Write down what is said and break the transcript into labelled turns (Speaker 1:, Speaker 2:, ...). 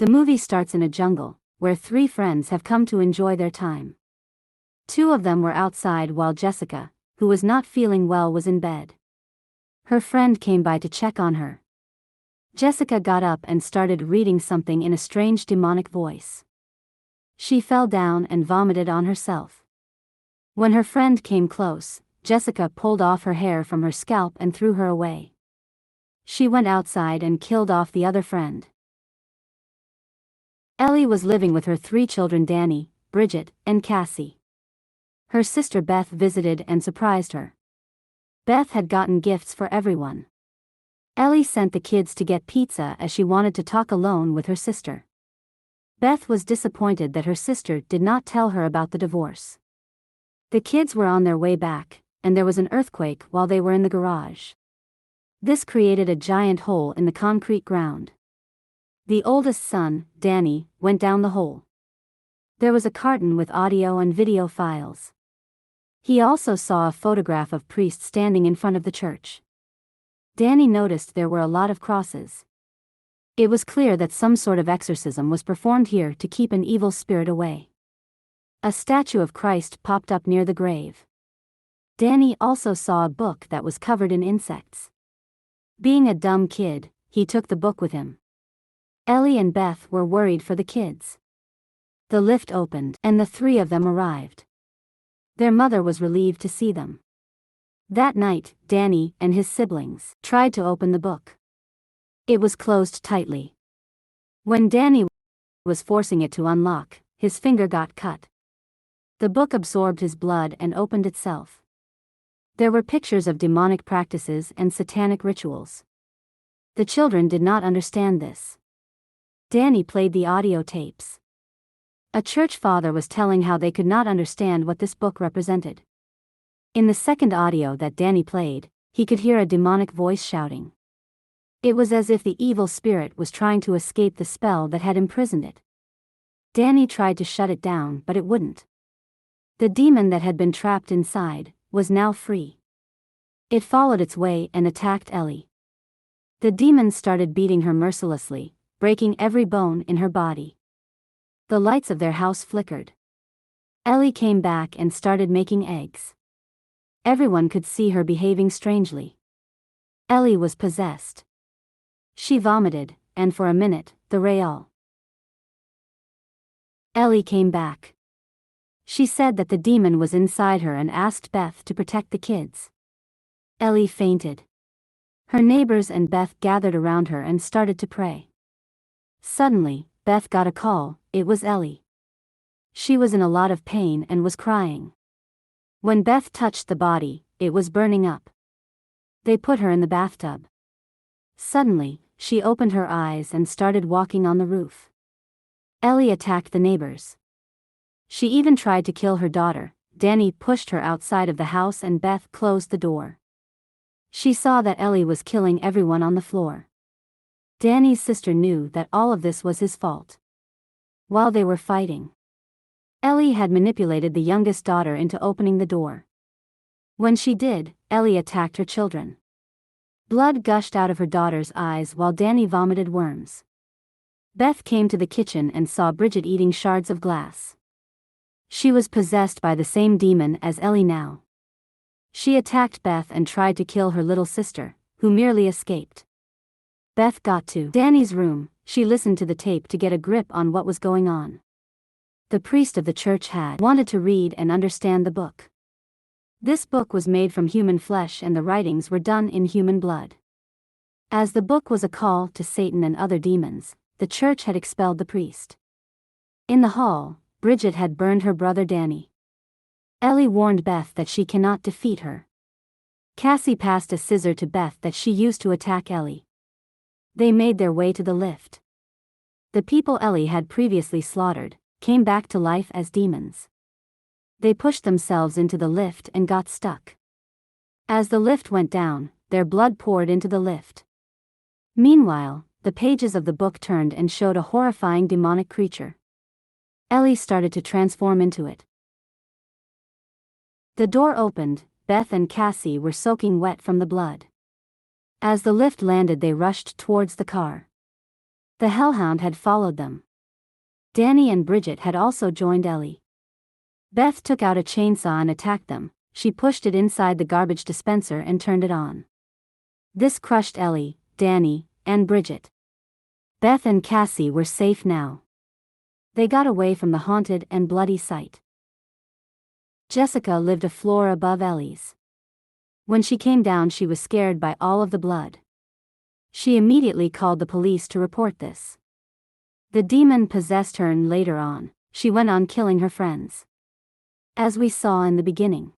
Speaker 1: The movie starts in a jungle, where three friends have come to enjoy their time. Two of them were outside while Jessica, who was not feeling well, was in bed. Her friend came by to check on her. Jessica got up and started reading something in a strange demonic voice. She fell down and vomited on herself. When her friend came close, Jessica pulled off her hair from her scalp and threw her away. She went outside and killed off the other friend. Ellie was living with her three children: Danny, Bridget, and Cassie. Her sister Beth visited and surprised her. Beth had gotten gifts for everyone. Ellie sent the kids to get pizza as she wanted to talk alone with her sister. Beth was disappointed that her sister did not tell her about the divorce. The kids were on their way back, and there was an earthquake while they were in the garage. This created a giant hole in the concrete ground. The oldest son, Danny, went down the hole. There was a carton with audio and video files. He also saw a photograph of priests standing in front of the church. Danny noticed there were a lot of crosses. It was clear that some sort of exorcism was performed here to keep an evil spirit away. A statue of Christ popped up near the grave. Danny also saw a book that was covered in insects. Being a dumb kid, he took the book with him. Ellie and Beth were worried for the kids. The lift opened, and the three of them arrived. Their mother was relieved to see them. That night, Danny and his siblings tried to open the book. It was closed tightly. When Danny was forcing it to unlock, his finger got cut. The book absorbed his blood and opened itself. There were pictures of demonic practices and satanic rituals. The children did not understand this. Danny played the audio tapes. A church father was telling how they could not understand what this book represented. In the second audio that Danny played, he could hear a demonic voice shouting. It was as if the evil spirit was trying to escape the spell that had imprisoned it. Danny tried to shut it down, but it wouldn't. The demon that had been trapped inside was now free. It followed its way and attacked Ellie. The demon started beating her mercilessly, breaking every bone in her body. The lights of their house flickered. Ellie came back and started making eggs. Everyone could see her behaving strangely. Ellie was possessed. She vomited, and for a minute, the Real. Ellie came back. She said that the demon was inside her and asked Beth to protect the kids. Ellie fainted. Her neighbors and Beth gathered around her and started to pray. Suddenly, Beth got a call. It was Ellie. She was in a lot of pain and was crying. When Beth touched the body, it was burning up. They put her in the bathtub. Suddenly, she opened her eyes and started walking on the roof. Ellie attacked the neighbors. She even tried to kill her daughter. Danny pushed her outside of the house and Beth closed the door. She saw that Ellie was killing everyone on the floor. Danny's sister knew that all of this was his fault. While they were fighting, Ellie had manipulated the youngest daughter into opening the door. When she did, Ellie attacked her children. Blood gushed out of her daughter's eyes while Danny vomited worms. Beth came to the kitchen and saw Bridget eating shards of glass. She was possessed by the same demon as Ellie now. She attacked Beth and tried to kill her little sister, who merely escaped. Beth got to Danny's room. She listened to the tape to get a grip on what was going on. The priest of the church had wanted to read and understand the book. This book was made from human flesh and the writings were done in human blood. As the book was a call to Satan and other demons, the church had expelled the priest. In the hall, Bridget had burned her brother Danny. Ellie warned Beth that she cannot defeat her. Cassie passed a scissor to Beth that she used to attack Ellie. They made their way to the lift. The people Ellie had previously slaughtered came back to life as demons. They pushed themselves into the lift and got stuck. As the lift went down, their blood poured into the lift. Meanwhile, the pages of the book turned and showed a horrifying demonic creature. Ellie started to transform into it. The door opened. Beth and Cassie were soaking wet from the blood. As the lift landed, they rushed towards the car. The hellhound had followed them. Danny and Bridget had also joined Ellie. Beth took out a chainsaw and attacked them. She pushed it inside the garbage dispenser and turned it on. This crushed Ellie, Danny, and Bridget. Beth and Cassie were safe now. They got away from the haunted and bloody site. Jessica lived a floor above Ellie's. When she came down, she was scared by all of the blood. She immediately called the police to report this. The demon possessed her, and later on, she went on killing her friends. As we saw in the beginning.